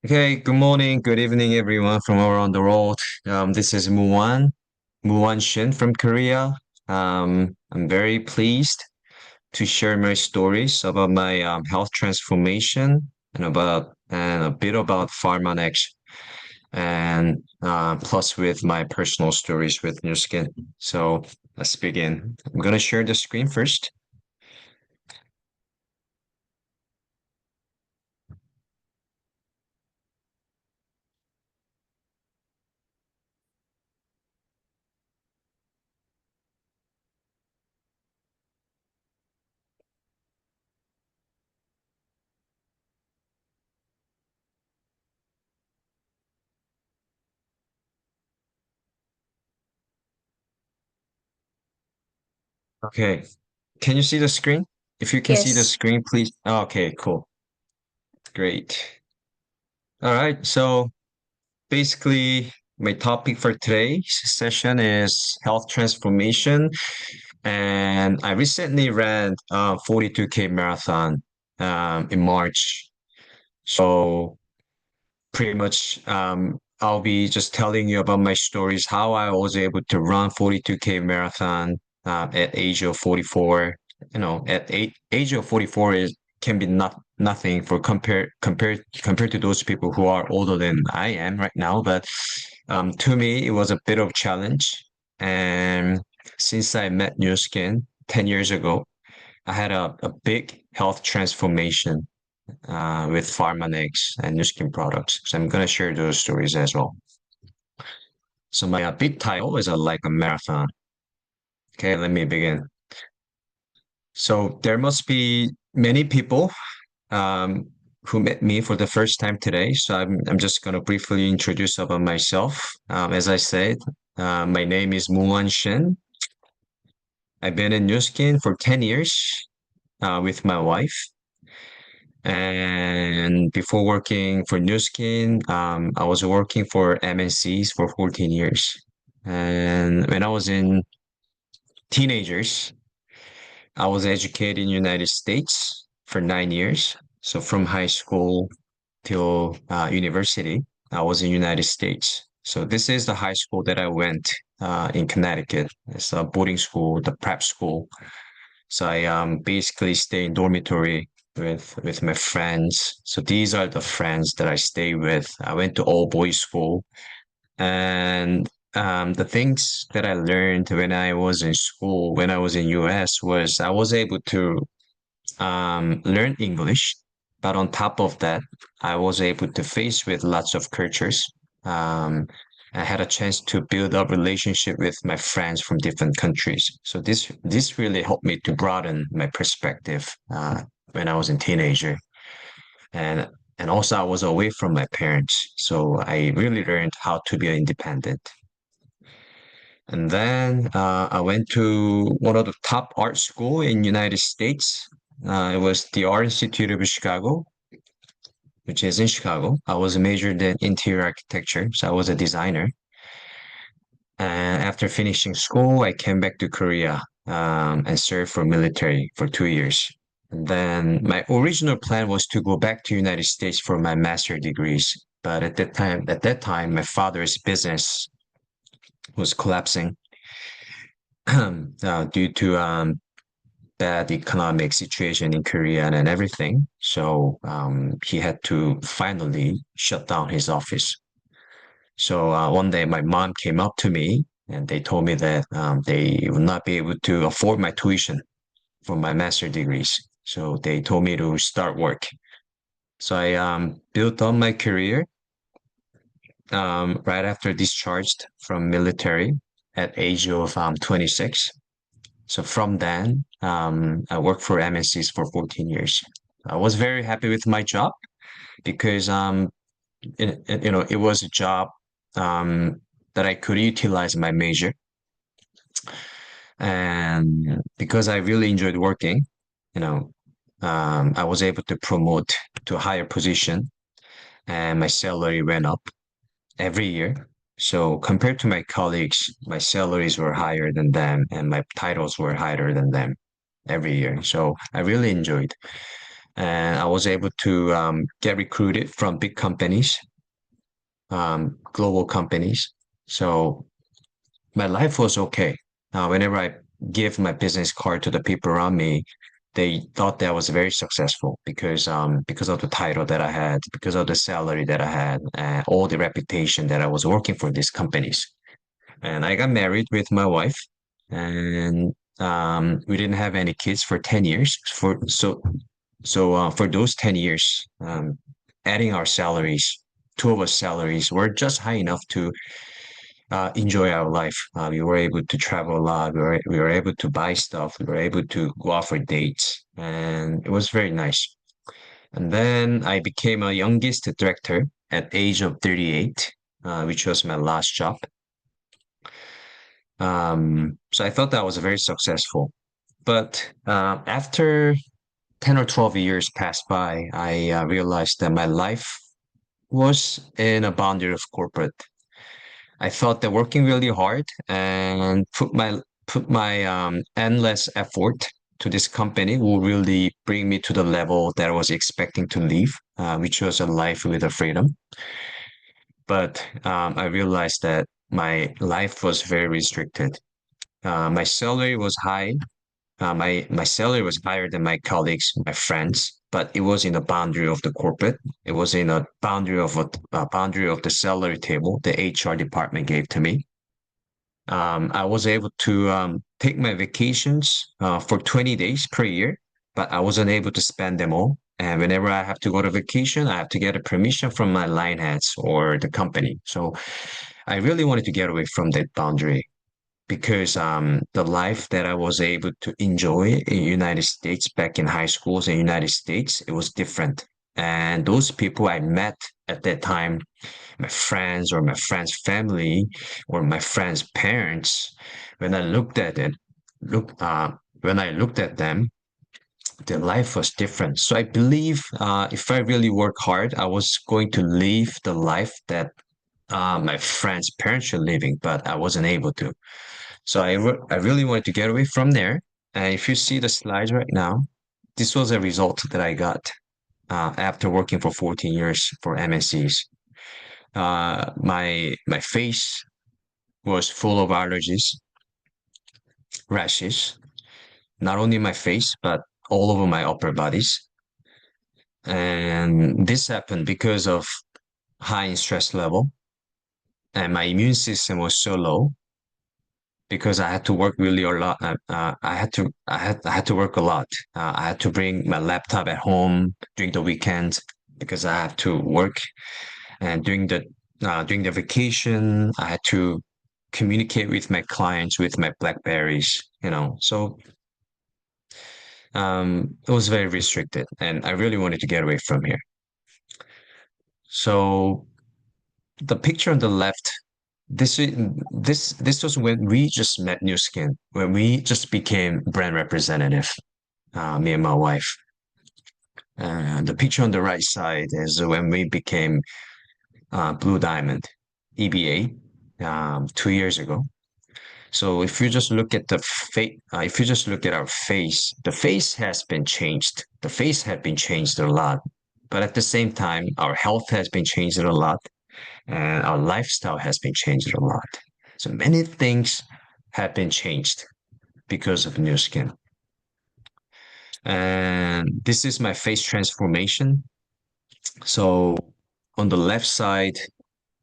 Okay, good morning, good evening, everyone from around the world. This is Moohwan Shin from Korea. I'm very pleased to share my stories about my health transformation and a bit about Pharmanex and plus with my personal stories with New Skin. So let's begin. I'm gonna share the screen first. Okay, can you see the screen? If you can see the Yes, screen, please. Okay, cool, great. All right, so basically, my topic for today's session is health transformation. And I recently ran 42K marathon in March. So pretty much I'll be just telling you about my stories, how I was able to run 42K marathon at age of 44. At age of 44 is can be nothing for compared to those people who are older than I am right now. But to me, it was a bit of challenge. And since I met New Skin 10 years ago, I had a big health transformation with Pharmanex and New Skin products. So I'm going to share those stories as well. So my big title is like a marathon. Okay, let me begin. So there must be many people um, who met me for the first time today. So I'm just going to briefly introduce about myself. As I said, my name is Moohwan Shin. I've been in New Skin for 10 years with my wife. And before working for New Skin, I was working for MNCs for 14 years. And when I was in teenagers, I was educated in United States for 9 years. So from high school till university, I was in United States. So this is the high school that I went in Connecticut. It's a boarding school, the prep school. So I basically stay in dormitory with my friends. So these are the friends that I stay with. I went to all boys school, and the things that I learned when I was in school, when I was in US, was I was able to learn English, but on top of that, I was able to face with lots of cultures. Um, I had a chance to build up relationship with my friends from different countries. So this really helped me to broaden my perspective when I was a teenager, and and also I was away from my parents, so I really learned how to be independent. And then I went to one of the top art school in United States. It was the Art Institute of Chicago, which is in Chicago. I was majored in interior architecture, so I was a designer. And after finishing school, I came back to Korea and served for military for 2 years. And then my original plan was to go back to United States for my master degrees. But at that time, my father's business was collapsing due to bad economic situation in Korea and everything. So he had to finally shut down his office. So one day my mom came up to me and they told me that they would not be able to afford my tuition for my master degrees. So they told me to start work. So I built on my career right after discharged from military at age of 26. So from then, I worked for MNCs for 14 years. I was very happy with my job because it was a job um, that I could utilize my major, and because I really enjoyed working, you know, I was able to promote to a higher position, and my salary went up every year. So compared to my colleagues, my salaries were higher than them, and my titles were higher than them every year. So I really enjoyed. and I was able to get recruited from big companies, global companies. So my life was okay. Whenever I give my business card to the people around me, they thought that I was very successful because of the title that I had, because of the salary that I had, and all the reputation that I was working for these companies. And I got married with my wife, and we didn't have any kids for 10 years. For those 10 years, adding our salaries, two of us salaries were just high enough to enjoy our life. We were able to travel a lot. We were able to buy stuff. We were able to go out for dates, and it was very nice. And then I became a youngest director at age of 38, which was my last job. So I thought that was very successful. But after 10 or 12 years passed by, I realized that my life was in a boundary of corporate. I thought that working really hard and put my endless effort to this company will really bring me to the level that I was expecting to live, which was a life with a freedom. But I realized that my life was very restricted. My salary was high. My salary was higher than my colleagues, my friends, but it was in the boundary of the corporate. It was in a boundary of the salary table the HR department gave to me. I was able to take my vacations for 20 days per year, but I wasn't able to spend them all. And whenever I have to go to vacation, I have to get a permission from my line heads or the company. So I really wanted to get away from that boundary because the life that I was able to enjoy in United States back in high schools in United States, it was different. And those people I met at that time, my friends or my friends' family or my friends' parents, when I looked at it, when I looked at them, their life was different. So I believe if I really work hard, I was going to live the life that my friends' parents are living, but I wasn't able to. So I really wanted to get away from there. And if you see the slides right now, this was a result that I got after working for 14 years for MNCs. My face was full of allergies, rashes, not only my face, but all over my upper bodies. And this happened because of high stress level. And my immune system was so low because I had to work really a lot. I had to work a lot. I had to bring my laptop at home during the weekends because I have to work. And during the vacation, I had to communicate with my clients with my Blackberries, you know. So it was very restricted, and I really wanted to get away from here. So the picture on the left, this was when we just met New Skin, when we just became brand representative, me and my wife. The picture on the right side is when we became Blue Diamond, EBA, 2 years ago. So if you just look at the face, if you just look at our face, the face has been changed. The face had been changed a lot, but at the same time, our health has been changed a lot, and our lifestyle has been changed a lot. So many things have been changed because of New Skin. And this is my face transformation. So on the left side,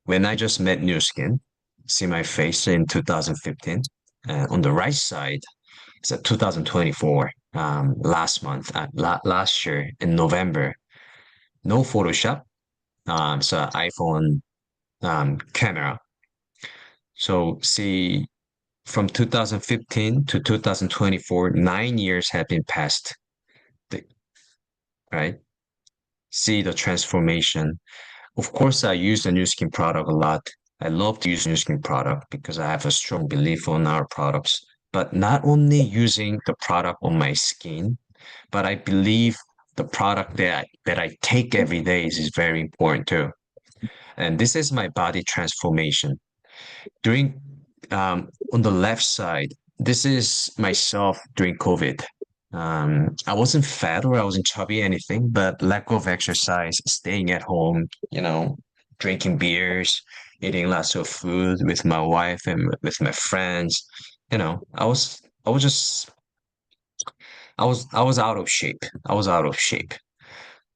when I just met New Skin, see my face in 2015. And on the right side, it's at 2024, last month, last year in November. No Photoshop, so iPhone camera. So see, from 2015 to 2024, 9 years have been passed, right? See the transformation. Of course, I use the new skin product a lot. I love to use new skin product because I have a strong belief on our products. But not only using the product on my skin, but I believe the product that I take every day is very important too. And this is my body transformation. During on the left side, this is myself during COVID. I wasn't fat or I wasn't chubby anything, but lack of exercise, staying at home, drinking beers, eating lots of food with my wife and with my friends. I was just I was out of shape. I was out of shape.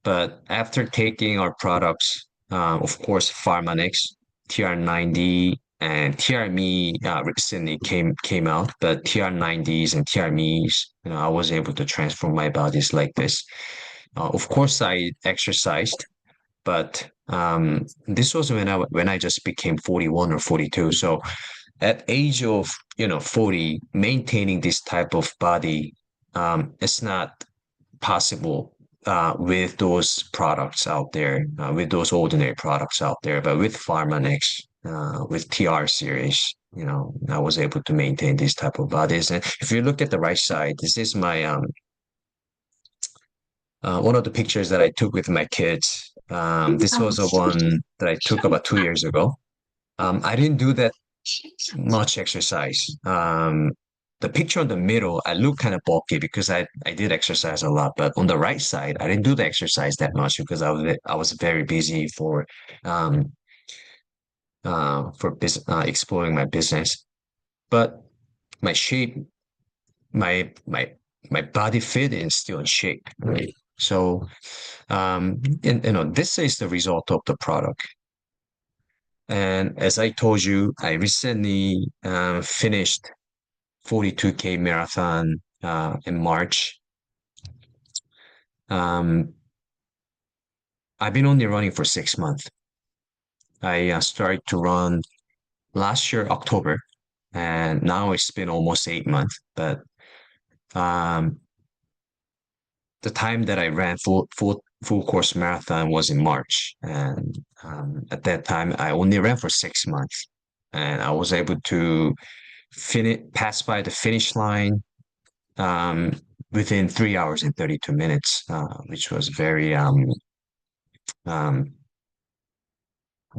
But after taking our products, of course, Pharmanex, TR90 and TRME recently came out, but TR90s and TRMEs, I was able to transform my bodies like this. Of course, I exercised, but this was when I just became 41 or 42. So at age of 40, maintaining this type of body, it's not possible with those products out there, with those ordinary products out there. But with Pharmanex, with TR series, I was able to maintain these type of bodies. And if you look at the right side, this is my one of the pictures that I took with my kids. This was a one that I took about 2 years ago. I didn't do that much exercise. The picture on the middle, I look kind of bulky because I did exercise a lot, but on the right side, I didn't do the exercise that much because I was very busy um exploring my business. But my shape, my my body fit is still in shape. Right. So and this is the result of the product. And as I told you, I recently finished 42K marathon in March. Um, I've been only running for 6 months. I started to run last year, October, and now it's been almost 8 months. But um, the time that I ran full course marathon was in March, and at that time I only ran for 6 months, and I was able to pass by the finish line um, within 3 hours and 32 minutes, which was very um,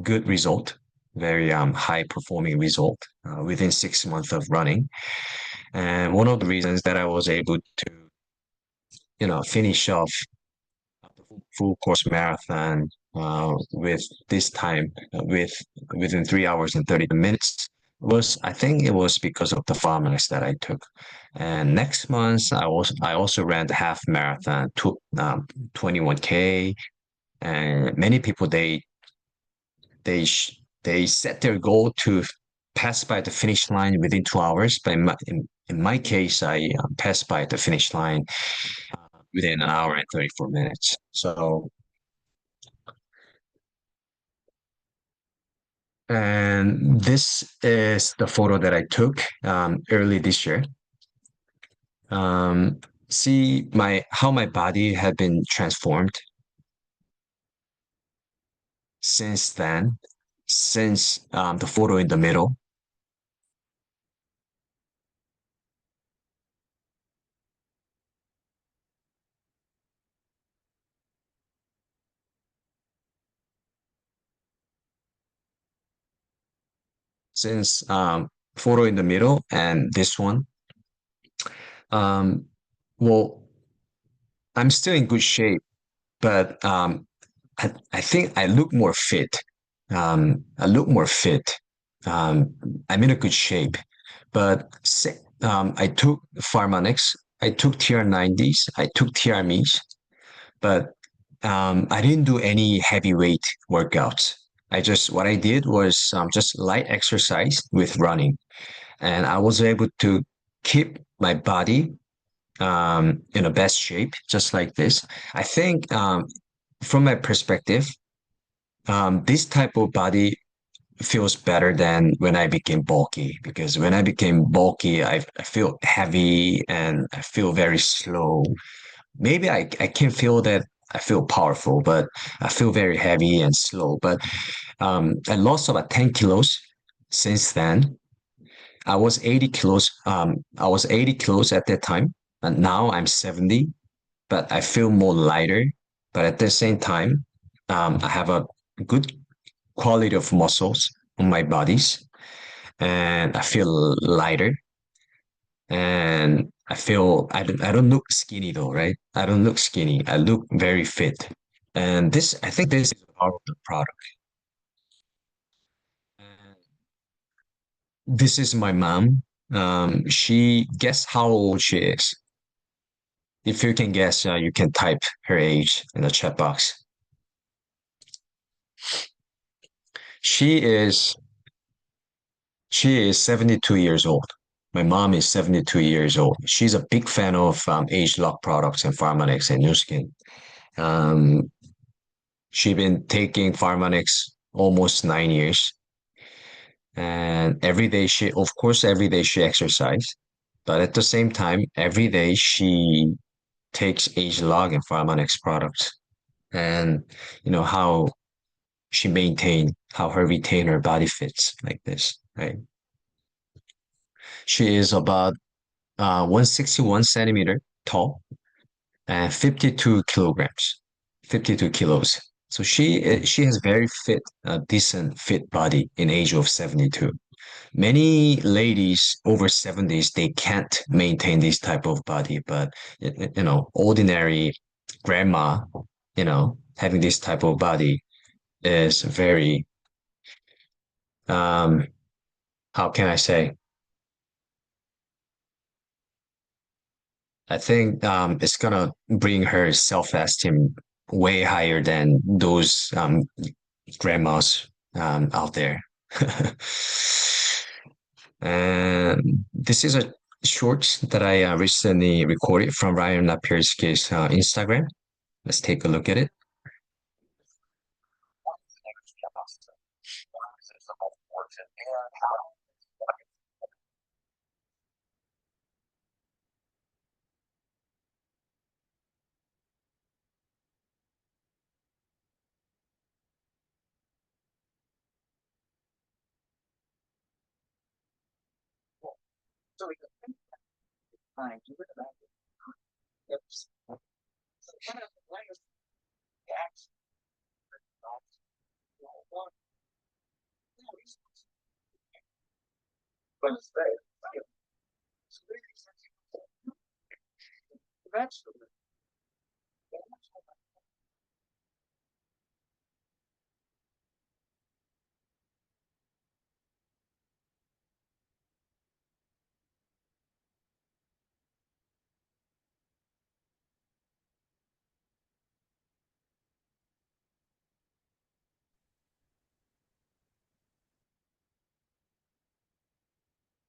good result, very high performing result within 6 months of running. And one of the reasons that I was able to, finish off the full course marathon with this time within 3 hours and 30 minutes was I think it was because of the farmers that I took. And next month I also ran the half marathon, 21K, and many people they set their goal to pass by the finish line within 2 hours. But in my case, I passed by the finish line within an hour and 34 minutes. So, and this is the photo that I took early this year. Um, See how my body had been transformed since then, since the photo in the middle. Since photo in the middle and this one. Um, well, I'm still in good shape, but I think I look more fit. I look more fit. I'm in a good shape, but I took Pharmanex, I took TR90s, I took TRMEs, but I didn't do any heavyweight workouts. What I did was just light exercise with running, and I was able to keep my body in a best shape, just like this. I think from my perspective, this type of body feels better than when I became bulky, because when I became bulky, I feel heavy and I feel very slow. Maybe I can feel that I feel powerful, but I feel very heavy and slow. But I lost about 10 kilos since then. I was 80 kilos at that time, and now I'm 70, but I feel more lighter. But at the same time, I have a good quality of muscles on my bodies, and I feel lighter. And I don't look skinny though, right? I don't look skinny. I look very fit. And I think this is the power of the product. And this is my mom. Guess how old she is. If you can guess, you can type her age in the chat box. She is she is 72 years old. My mom is 72 years old. She's a big fan of age lock products and Pharmanex and New Skin. Um, she's been taking Pharmanex almost 9 years. And of course, every day she exercises. But at the same time, every day she takes age log and Pharmanex products. And you know how her retain her body fits like this, right? She is about 161 centimeter tall and 52 kilograms, 52 kilos. So she has very fit, decent fit body in age of 72. Many ladies over 70s, they can't maintain this type of body, but ordinary grandma, having this type of body is very, um, how can I say? I think it's gonna bring her self-esteem way higher than those grandmas out there. And this is a short that I recently recorded from Ryan Lapierski's Instagram. Let's take a look at it.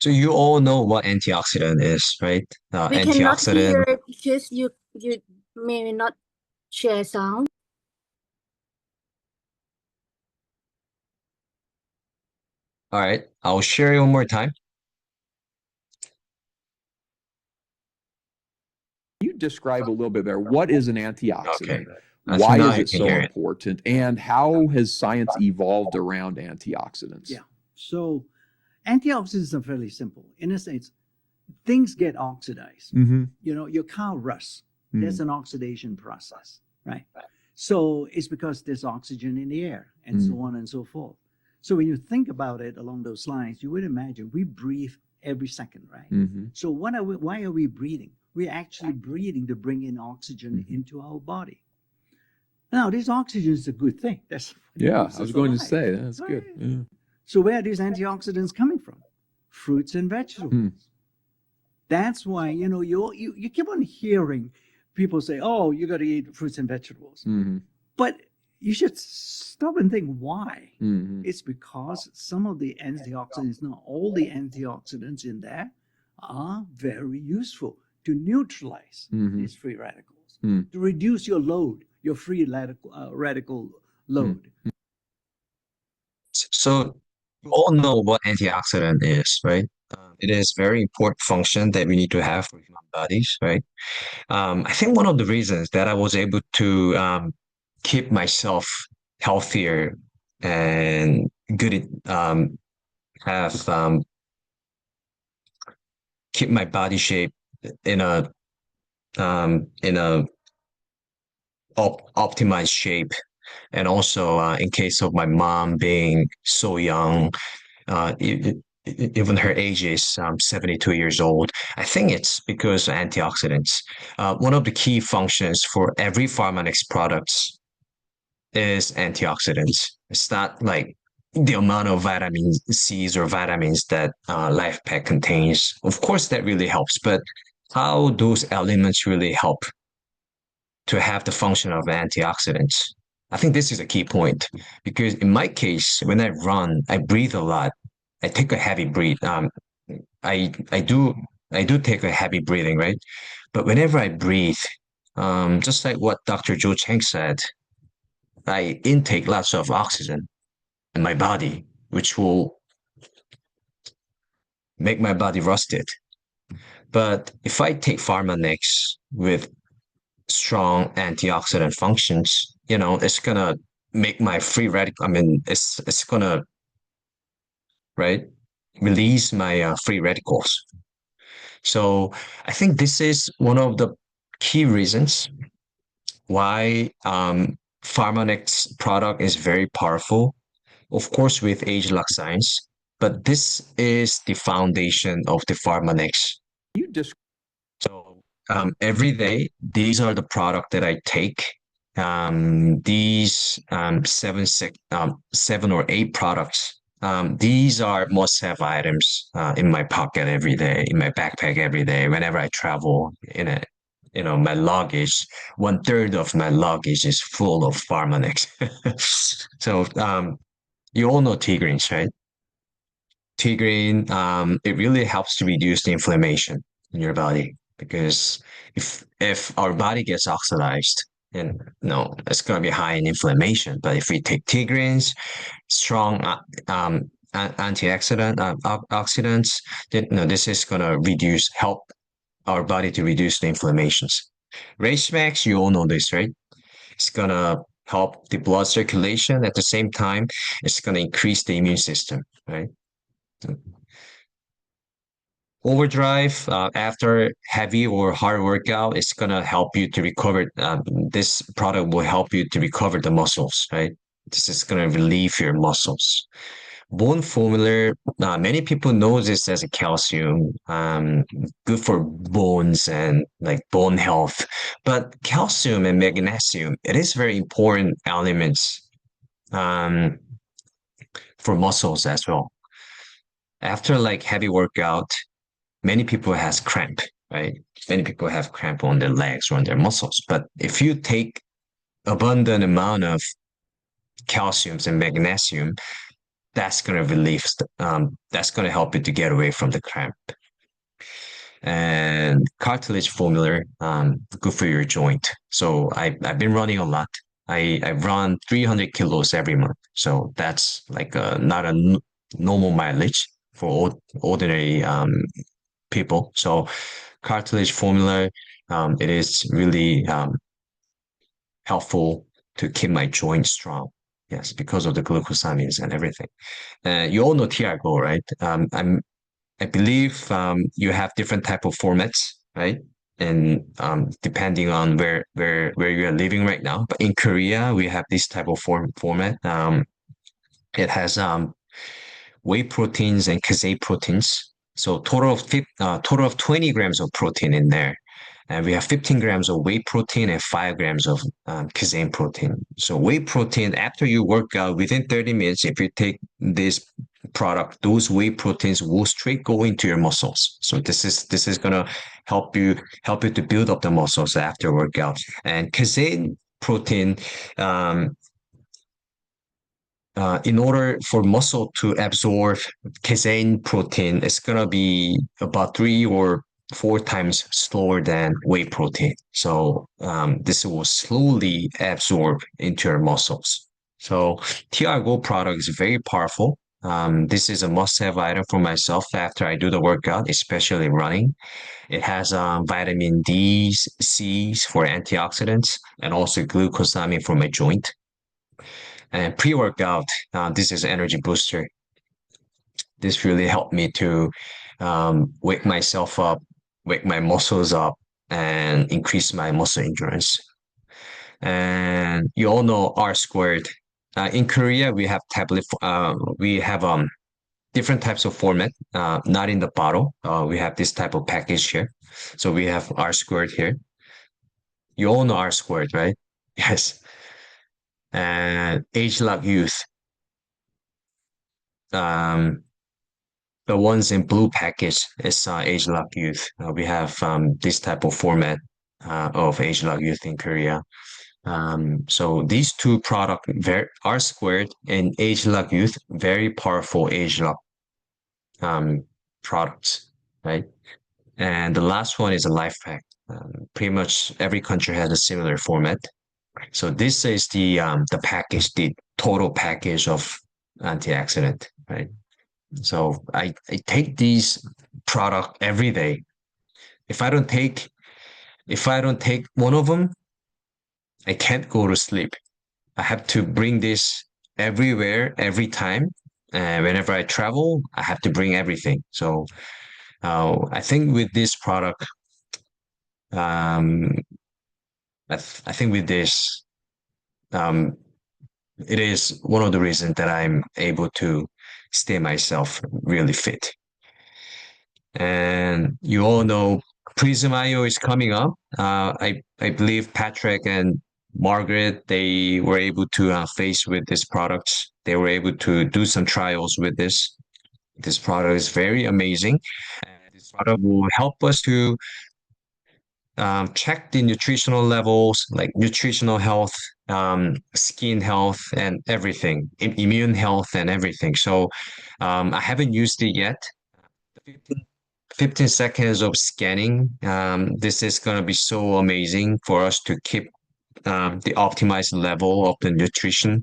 So you all know what antioxidant is, right? We cannot hear Antioxidant. it because you may not share sound. All right, I'll share it one more time. You describe a little bit there. What is an Okay. antioxidant? So Why now is you it can so hear it. important? And how has science evolved around antioxidants? Yeah. So antioxidants are fairly simple. In a sense, things get oxidized. Mm-hmm. You know, your car rusts. Mm. There's an oxidation process, right? So it's because there's oxygen in the air and so on and so forth. So when you think about it along those lines, you would imagine we breathe every second, right? Mm-hmm. So why are we breathing? We're actually breathing to bring in oxygen into our body. Now, this oxygen is a good thing. That's Yeah, I was going to say that's good. Yeah. So where are these antioxidants coming from? Fruits and vegetables. That's why, you know, you keep on hearing people say, oh, you got to eat fruits and vegetables. Mm-hmm. But you should stop and think why. Mm-hmm. It's because some of the antioxidants, not all the antioxidants in there, are very useful to neutralize these free radicals, to reduce your load, your free radical load. So you all know what antioxidant is, right? It is very important function that we need to have for human bodies, right? I think one of the reasons that I was able to keep myself healthier and good, have keep my body shape in a in a optimized shape, and also in case of my mom being so young, even her age is 72 years old. I think it's because of antioxidants. One of the key functions for every Pharmanex products is antioxidants. It's not like the amount of vitamin C's or vitamins that Life Pack contains. Of course, that really helps, but how those elements really help to have the function of antioxidants? I think this is a key point because in my case, when I run, I breathe a lot. I take a heavy breath. I I do I do take a heavy breathing, right? But whenever I breathe, just like what Dr. Joe Chang said, I intake lots of oxygen in my body, which will make my body rusted. But if I take Pharmanex with strong antioxidant functions, it's gonna make my free radical. I mean, it's gonna right release my free radicals. So I think this is one of the key reasons why Pharmanex product is very powerful. Of course, with age-lock science, but this is the foundation of the Pharmanex. You describe So every day, these are the product that I take. These seven or eight products. These are must-have items in my pocket every day, in my backpack every day, whenever I travel. My luggage, 1/3 of my luggage is full of Pharmanex. So you all know T-greens, right? T-green, it really helps to reduce the inflammation in your body because if our body gets oxidized, and no, it's gonna be high in inflammation. But if we take T-greens, strong antioxidant oxidants, then this is gonna help our body to reduce the inflammations. Race Max, you all know this, right? It's gonna help the blood circulation. At the same time, it's gonna increase the immune system, right? Overdrive after heavy or hard workout, it's gonna help you to recover. This product will help you to recover the muscles, right? This is gonna relieve your muscles. Bone formula, many people know this as a calcium, good for bones and like bone health. But calcium and magnesium, it is very important elements um, for muscles as well. After like heavy workout, many people has cramp, right? Many people have cramp on their legs or on their muscles. But if you take abundant amount of calciums and magnesium, that's going to that's going to help you to get away from the cramp. And cartilage formula, good for your joint. So I've been running a lot. I run 300 kilos every month. So that's like not a normal mileage for ordinary people. So cartilage formula, it is really helpful to keep my joints strong. Yes, because of the glucosamines and everything. You all know TRGO, right? I believe you have different type of formats, right? And depending on where you are living right now. But in Korea, we have this type of format. It has whey proteins and casein proteins. So total of 20 grams of protein in there. And we have 15 grams of whey protein and 5 grams of casein protein. So whey protein, after you work out within 30 minutes, if you take this product, those whey proteins will straight go into your muscles. So this is gonna help you to build up the muscles after workout. And casein protein, in order for muscle to absorb casein protein, it's gonna be about 3 or 4 times slower than whey protein. So this will slowly absorb into your muscles. So TRGO product is very powerful. This is a must-have item for myself after I do the workout, especially running. It has vitamin D's, C's for antioxidants, and also glucosamine for my joint. And pre-workout, this is energy booster. This really helped me to wake myself up, wake my muscles up, and increase my muscle endurance. And you all know R squared. In Korea, we have different types of format, not in the bottle. We have this type of package here. So we have R squared here. You all know R squared, right? Yes. And age lock youth. Um, the ones in blue package is age lock youth. We have this type of format of age lock youth in Korea. So these two product R squared and age lock youth, very powerful age lock products, right? And the last one is a life pack. Pretty much every country has a similar format. So this is the package, the total package of antioxidant, right? So I take these product every day. If I don't take one of them, I can't go to sleep. I have to bring this everywhere, every time. And whenever I travel, I have to bring everything. So I think with this product, um, I think with this, um, it is one of the reasons that I'm able to stay myself really fit. And you all know Prism IO is coming up. I believe Patrick and Margaret, they were able to face with this product. They were able to do some trials with this. This product is very amazing. And this product will help us to check the nutritional levels, like nutritional health, skin health, and everything, immune health, and everything. So I haven't used it yet. 15 seconds of scanning. This is going to be so amazing for us to keep the optimized level of the nutrition.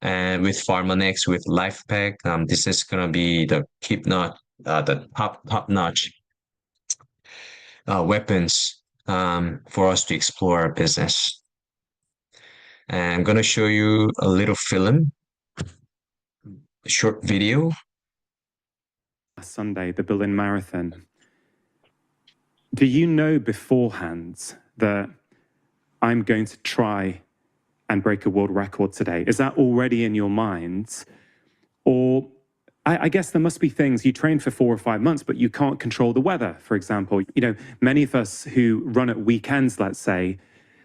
And with Pharmanex, with LifePack, this is going to be the the top notch weapons for us to explore our business. And I'm going to show you a little film, a short video. Sunday, the Berlin Marathon. Do you know beforehand that I'm going to try and break a world record today? Is that already in your mind? Or I guess there must be things, you train for 4 or 5 months, but you can't control the weather, for example. You know, many of us who run at weekends, let's say,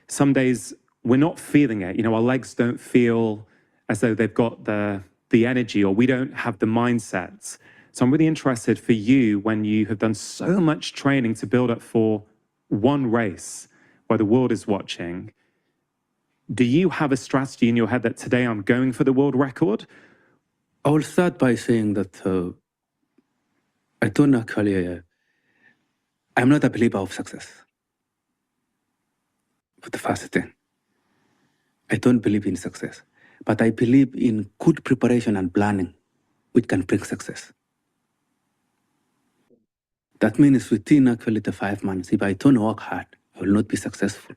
some days we're not feeling it. You know, our legs don't feel as though they've got the energy, or we don't have the mindset. So I'm really interested for you, when you have done so much training to build up for one race where the world is watching, do you have a strategy in your head that today I'm going for the world record? I will start by saying that I don't actually, I'm not a believer of success. For the first thing, I don't believe in success, but I believe in good preparation and planning, which can bring success. That means within actually the 5 months, if I don't work hard, I will not be successful.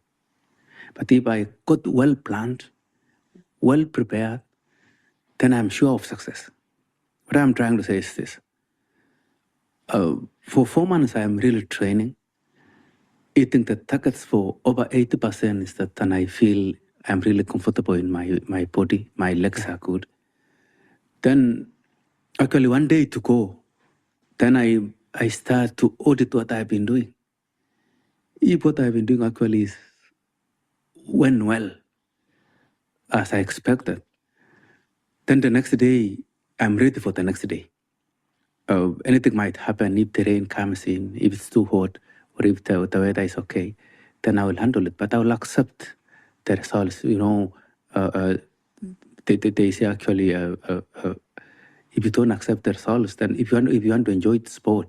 But if I got well planned, well prepared, then I'm sure of success. What I'm trying to say is this. For 4 months, I am really training. Eating the targets for over 80% is that, and I feel I'm really comfortable in my body, my legs are good. Then actually 1 day to go, then I start to audit what I've been doing. If what I've been doing actually went well, as I expected, then the next day, I'm ready for the next day. Anything might happen if the rain comes in, if it's too hot, or if the weather is okay, then I will handle it. But I will accept the results. You know, they say actually, if you don't accept the results, then if you want to enjoy the sport,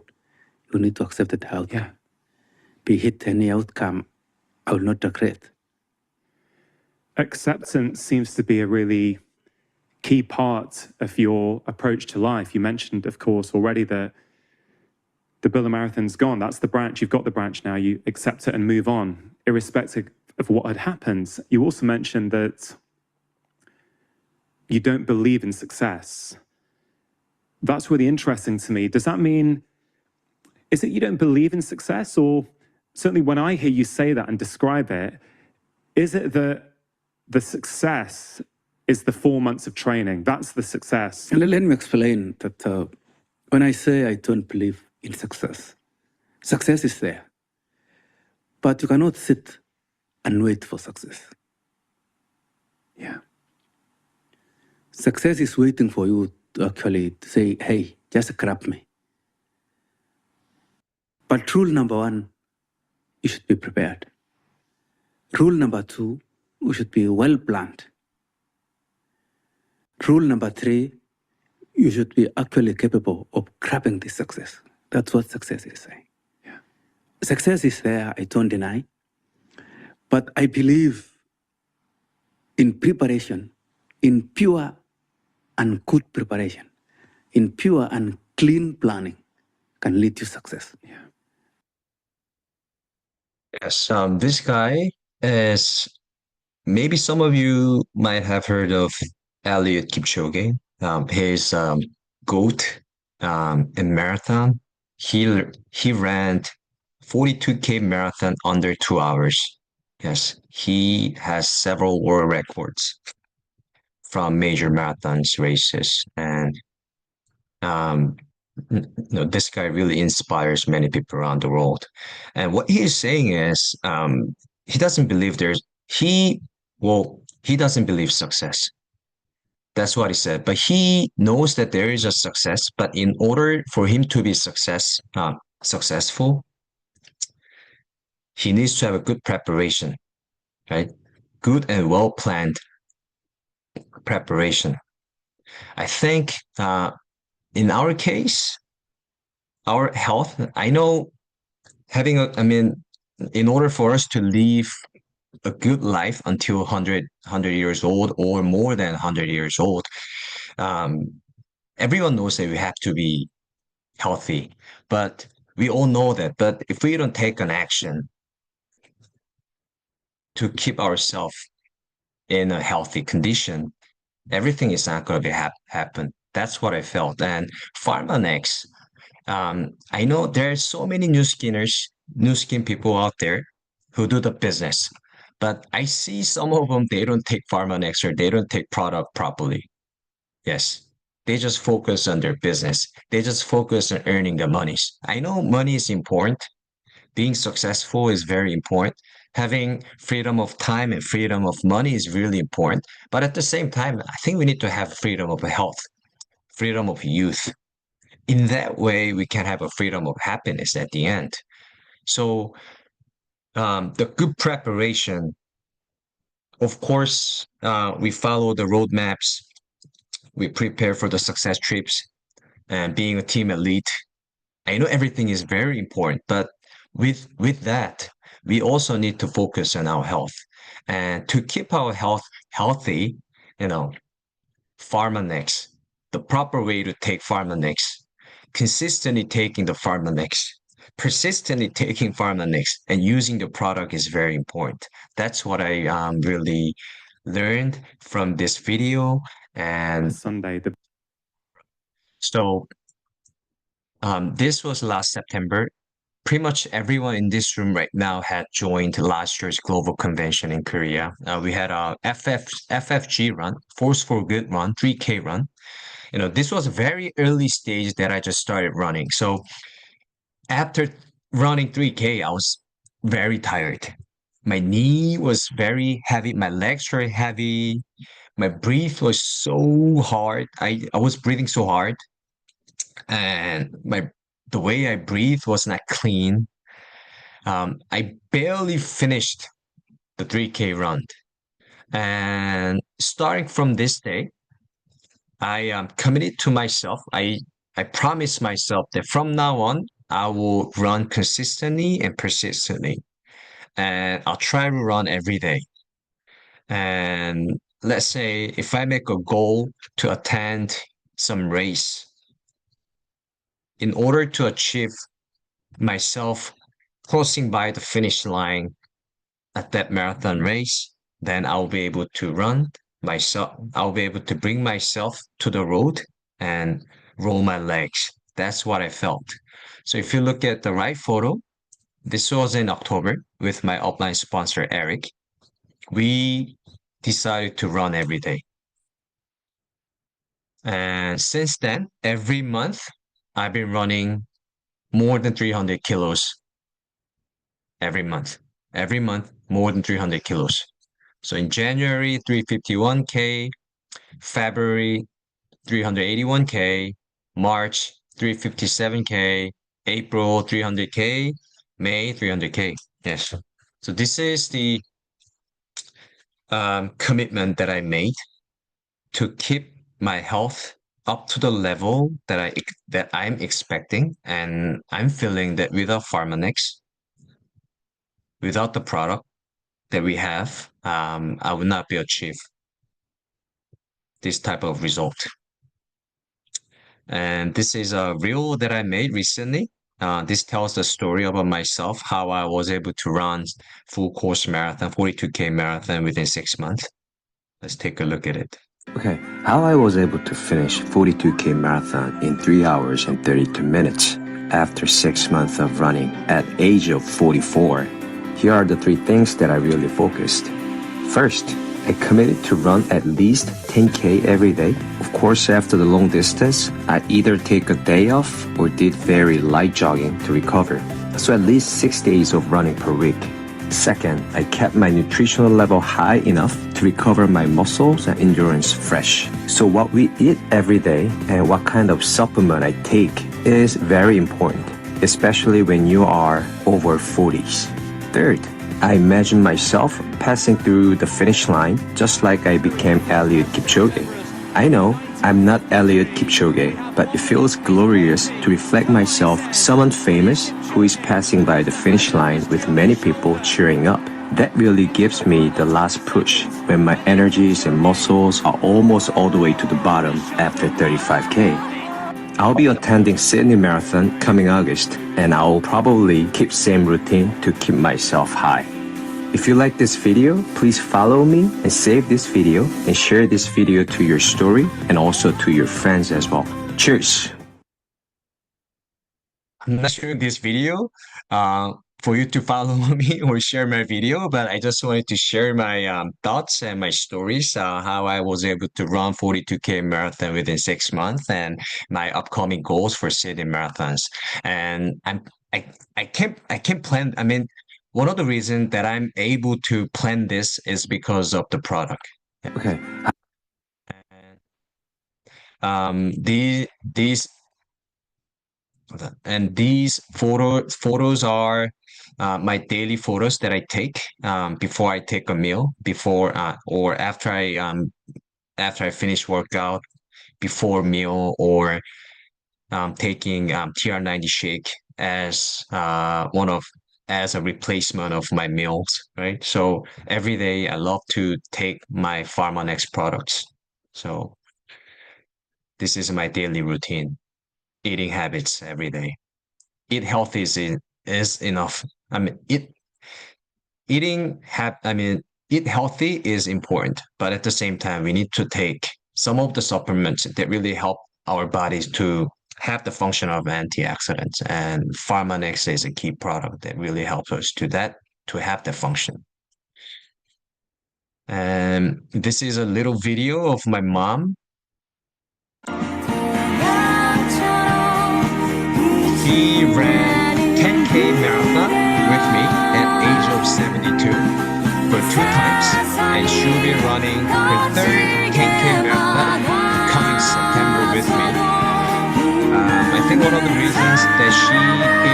you need to accept the outcome. Yeah. Be it any outcome, I will not regret. Acceptance seems to be a really key part of your approach to life. You mentioned, of course, already that the Berlin Marathon's gone. That's the branch. You've got the branch now. You accept it and move on, irrespective of what had happened. You also mentioned that you don't believe in success. That's really interesting to me. Does that mean, is it you don't believe in success? Or certainly when I hear you say that and describe it, is it that the success is the 4 months of training? That's the success. And let me explain that When I say I don't believe in success, success is there. But you cannot sit and wait for success. Yeah. Success is waiting for you to actually say, hey, just grab me. But rule number one, you should be prepared. Rule number two, you should be well planned. Rule number three, you should be actually capable of grabbing this success. That's what success is saying. Yeah. Success is there, I don't deny. But I believe in preparation, in pure and good preparation, in pure and clean planning can lead to success. Yeah. Yes, this guy is, maybe some of you might have heard of Elliot Kipchoge. He's GOAT in marathon. He ran 42K marathon under 2 hours. Yes, he has several world records from major marathons races, and um, this guy really inspires many people around the world. And what he is saying is, he doesn't believe he doesn't believe success. That's what he said. But he knows that there is a success. But in order for him to be successful, he needs to have a good preparation, right? Good and well planned preparation. I think in our case, our health, I know in order for us to live a good life until 100 years old or more than 100 years old, everyone knows that we have to be healthy. But we all know that. But if we don't take an action to keep ourselves in a healthy condition, everything is not going to happen. That's what I felt. And Pharmanex, I know there's so many new skin people out there who do the business, but I see some of them, they don't take Pharmanex or they don't take product properly. Yes. They just focus on their business. They just focus on earning the monies. I know money is important. Being successful is very important. Having freedom of time and freedom of money is really important. But at the same time, I think we need to have freedom of health, freedom of youth. In that way, we can have a freedom of happiness at the end. So the good preparation, of course, we follow the roadmaps. We prepare for the success trips and being a team elite. I know everything is very important, but with that, we also need to focus on our health. And to keep our health healthy, Pharmanex, the proper way to take Pharmanex, consistently taking the Pharmanex, persistently taking Pharmanex, and using the product is very important. That's what I really learned from this video. And Sunday, so this was last September. Pretty much everyone in this room right now had joined last year's global convention in Korea. We had a FFG run, Force for Good run, 3K run. This was a very early stage that I just started running. So after running 3K, I was very tired. My knee was very heavy. My legs were heavy. My breath was so hard. I was breathing so hard. And the way I breathed was not clean. I barely finished the 3K run. And starting from this day, I committed to myself. I promised myself that from now on, I will run consistently and persistently. And I'll try to run every day. And let's say if I make a goal to attend some race, in order to achieve myself crossing by the finish line at that marathon race, then I'll be able to run myself. I'll be able to bring myself to the road and roll my legs. That's what I felt. So if you look at the right photo, this was in October with my upline sponsor, Eric. We decided to run every day. And since then, every month, I've been running more than 300 kilos every month. Every month, more than 300 kilos. So in January, 351K, February, 381K, March, 357K, April, 300K, May, 300K. Yes. So this is the commitment that I made to keep my health up to the level that I'm expecting, and I'm feeling that without Pharmanex, without the product that we have, I would not be achieve this type of result. And this is a reel that I made recently. This tells the story about myself, how I was able to run full course marathon, 42K marathon within 6 months. Let's take a look at it. Okay, how I was able to finish 42K marathon in 3 hours and 32 minutes after 6 months of running at age of 44. Here are the 3 things that I really focused. First, I committed to run at least 10K every day. Of course, after the long distance, I either take a day off or did very light jogging to recover. So at least 6 days of running per week. Second, I kept my nutritional level high enough to recover my muscles and endurance fresh. So what we eat every day and what kind of supplement I take is very important, especially when you are over 40s. Third, I imagine myself passing through the finish line just like I became Eliud Kipchoge. I know I'm not Eliud Kipchoge, but it feels glorious to reflect myself someone famous who is passing by the finish line with many people cheering up. That really gives me the last push when my energies and muscles are almost all the way to the bottom after 35K. I'll be attending Sydney Marathon coming August, and I'll probably keep same routine to keep myself high. If you like this video, please follow me and save this video and share this video to your story and also to your friends as well. Cheers! I'm not sharing this video for you to follow me or share my video, but I just wanted to share my thoughts and my stories, how I was able to run 42K marathon within 6 months and my upcoming goals for Sydney marathons. And I can't plan. I mean, one of the reasons that I'm able to plan this is because of the product. Okay. These and these photos are my daily photos that I take before I take a meal, before or after I finish workout, before meal, or taking TR90 shake as as a replacement of my meals, right? So every day I love to take my Pharmanex products. So this is my daily routine, eating habits every day. Eat healthy is enough. I mean, eat healthy is important, but at the same time, we need to take some of the supplements that really help our bodies to have the function of antioxidants. And Pharmanex is a key product that really helps us to have that function. And this is a little video of my mom. He ran 10K marathon with me at age of 72 for 2 times, and she'll be running her 3rd 10K marathon coming September with me. I think one of the reasons that she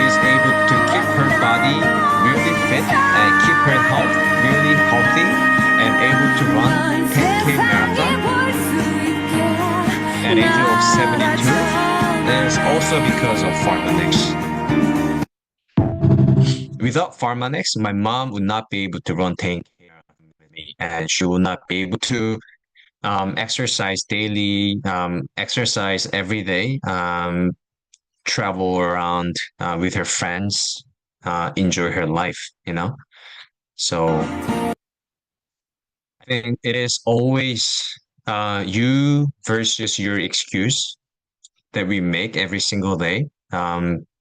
is able to keep her body really fit and keep her health really healthy and able to run 10K marathon at age of 72 is also because of Pharmanex. Without Pharmanex, my mom would not be able to run 10K with me, and she will not be able to exercise daily, exercise every day, travel around with her friends, enjoy her life, you know? So I think it is always you versus your excuse that we make every single day.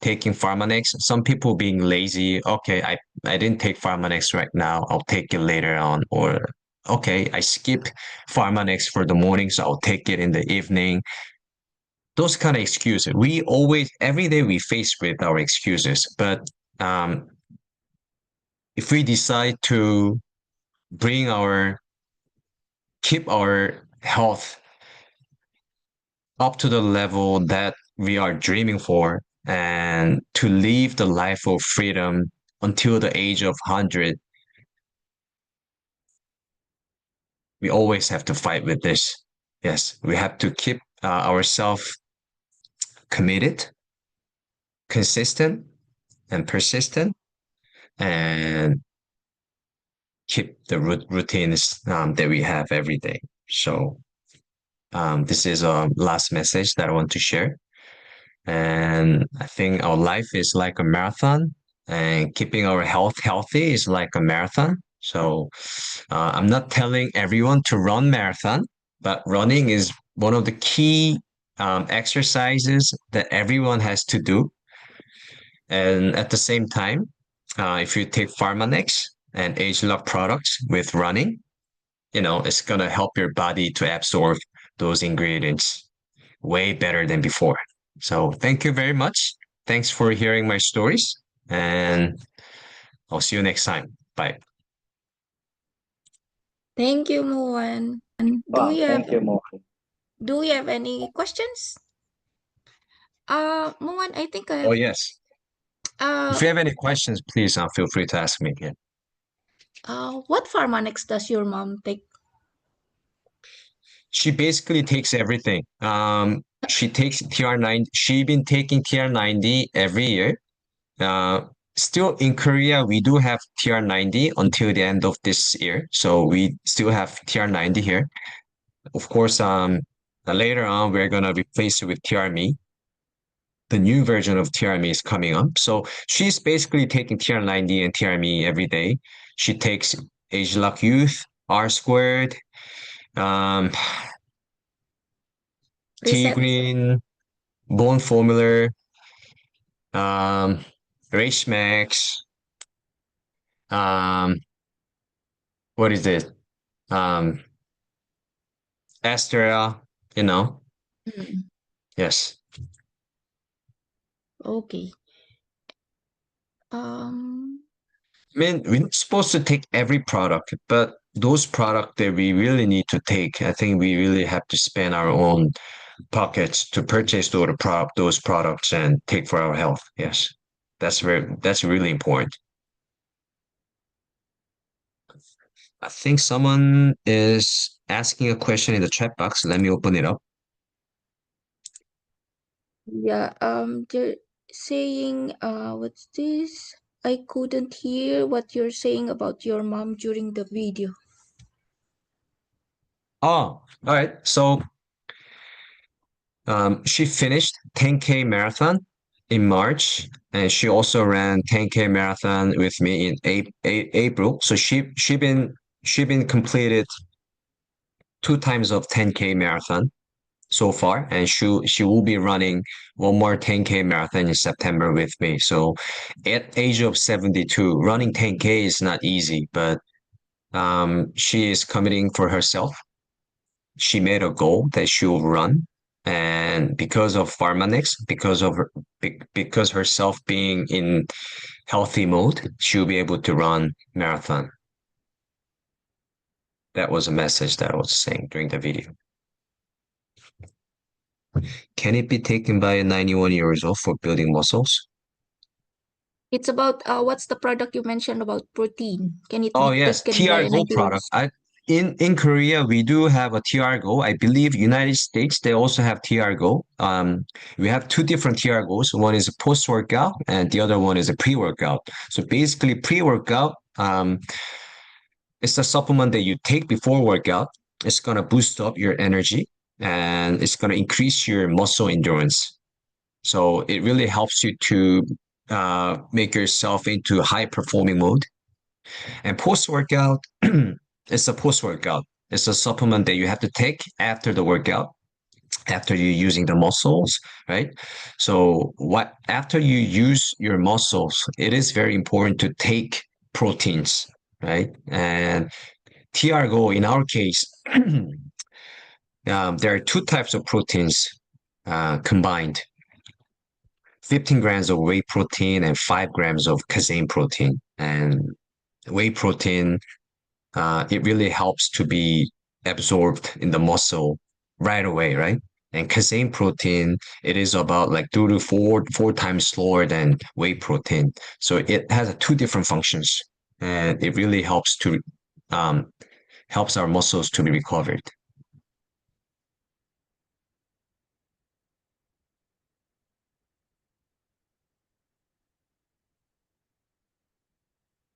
Taking Pharmanex, some people being lazy. Okay, I didn't take Pharmanex right now. I'll take it later on. Or okay, I skip Pharmanex for the morning, so I'll take it in the evening. those kind of excuses. We always, every day we face with our excuses, but if we decide to bring keep our health up to the level that we are dreaming for and to live the life of freedom until the age of 100, we always have to fight with this. Yes, we have to keep ourselves committed, consistent, and persistent, and keep the routines that we have every day. So this is a last message that I want to share. And I think our life is like a marathon, and keeping our health healthy is like a marathon. So I'm not telling everyone to run marathon, but running is one of the key exercises that everyone has to do. And at the same time, if you take Pharmanex and age lock products with running, it's gonna help your body to absorb those ingredients way better than before. So thank you very much. Thanks for hearing my stories, and I'll see you next time. Bye. Thank you, Moohwan. Wow, thank you, Moohwan. Do we have any questions? Moohwan, I think Oh, yes. If you have any questions, please feel free to ask me again. What Pharmanex does your mom take? She basically takes everything. She takes TR9. She been taking TR90 every year. Still in Korea, we do have TR90 until the end of this year. So we still have TR90 here. Of course, later on, we're gonna replace it with TRMe. The new version of TRMe is coming up. So she's basically taking TR90 and TRMe every day. She takes Age Lock Youth, R Squared, T Reset? Green, Bone Formula, Race Max, what is it? Astera, Mm, Yes. okay. I mean, we're not supposed to take every product, but those products that we really need to take, I think we really have to spend our own pockets to purchase those products and take for our health. Yes, that's really important. I think someone is asking a question in the chat box. Let me open it up. Yeah, they're saying, what's this? I couldn't hear what you're saying about your mom during the video. Oh, all right. So she finished 10K marathon in March, and she also ran 10K marathon with me in April. So she been completed 2 times of 10K marathon so far, and she will be running one more 10K marathon in September with me. So at age of 72, running 10K is not easy, but she is committing for herself. She made a goal that she will run, and because of Pharmanex, because herself being in healthy mode, she'll be able to run marathon. That was a message that I was saying during the video. Can it be taken by a 91 years old for building muscles? It's about what's the product you mentioned about protein? Can it Oh be yes, taken by TR an Go product. In Korea we do have a TR Go. I believe United States they also have TR Go. We have two different TR Go's. One is a post workout and the other one is a pre workout. So basically pre workout it's a supplement that you take before workout. It's gonna boost up your energy and it's gonna increase your muscle endurance. So it really helps you to make yourself into high performing mode. And post workout, it's a post workout. It's a supplement that you have to take after the workout, after you're using the muscles, right? So what after you use your muscles, it is very important to take proteins, right? And TRGO in our case, there are two types of proteins. combined. 15 grams of whey protein and 5 grams of casein protein. And whey protein, it really helps to be absorbed in the muscle right away, right? And casein protein, it is about like 2 to 4 times slower than whey protein. So it has two different functions, and it really helps to helps our muscles to be recovered.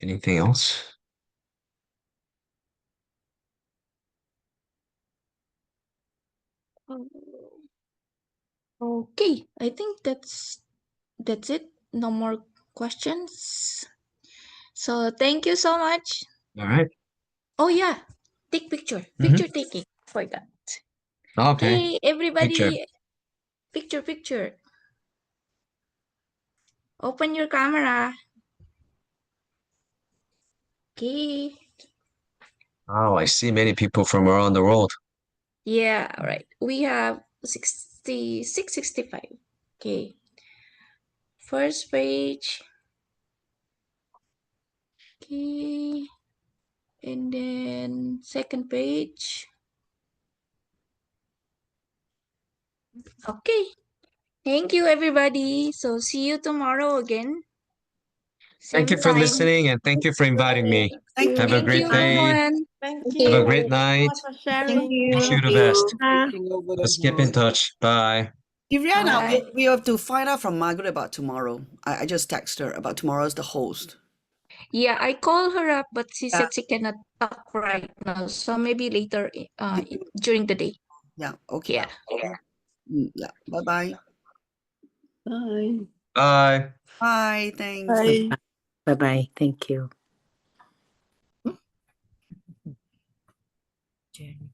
Anything else? Okay, I think that's it. No more questions. So thank you so much. All right. Oh yeah, take picture. Mhm. Picture taking. Forgot. Okay. Okay, everybody. Picture. Picture. Open your camera. Okay. Oh, I see many people from around the world. Yeah, all right. We have 65. Okay. First page. Okay. And then second page. Okay. Thank you, everybody. So see you tomorrow again. Thank Same you for time. listening, and thank you for inviting me. Thank Have a Thank great you, day. Moohwan. Thank Have a you. great night. For Thank sharing. Wish you the you. best. Taking over the Let's keep in host. touch. Bye. Iriana, Bye. we have to find out from Margaret about tomorrow. I just text her about tomorrow's the host. Yeah, I called her up, but she Yeah. said she cannot talk right now. So maybe later during the day. Yeah, okay. Yeah. Yeah. Bye-bye. Bye. Bye. Bye. Thanks. Bye. Bye-bye. Thank you. Jennifer,